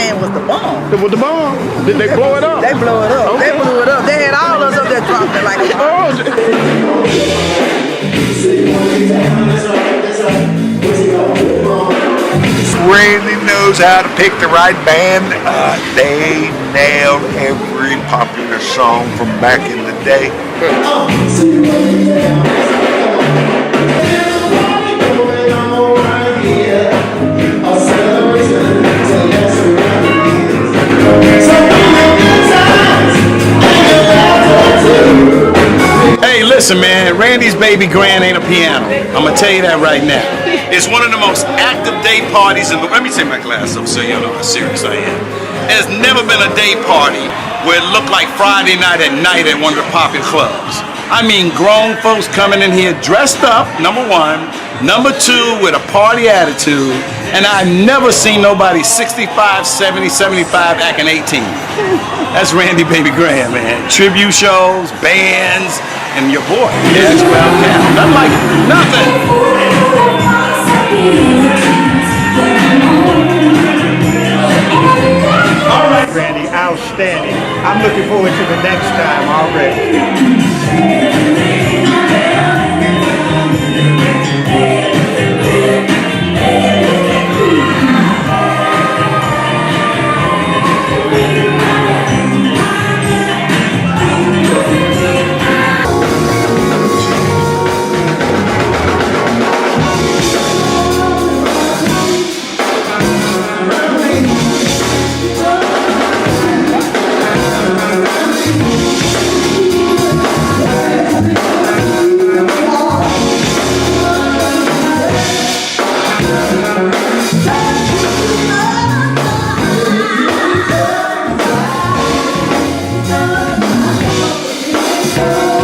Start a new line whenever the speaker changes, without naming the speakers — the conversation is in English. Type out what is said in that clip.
band was the bomb.
With the bomb? Did they blow it up?
They blew it up.
Okay.
They blew it up. They had all of us up there dropping like a bomb.
Randy knows how to pick the right band. They nailed every popular song from back in the day.
Hey, listen, man, Randy's baby grand ain't a piano. I'm gonna tell you that right now. It's one of the most active day parties in the. Let me take my glass off so you know how serious I am. There's never been a day party where it looked like Friday night at one of the popping clubs. I mean, grown folks coming in here dressed up, number one. Number two, with a party attitude. And I've never seen nobody 65, 70, 75 acting 18. That's Randy Baby Graham, man. Tribute shows, bands, and your boy. Yeah, that's well down. Nothing like it. Nothing.
All right, Randy, outstanding. I'm looking forward to the next time already.
Oh,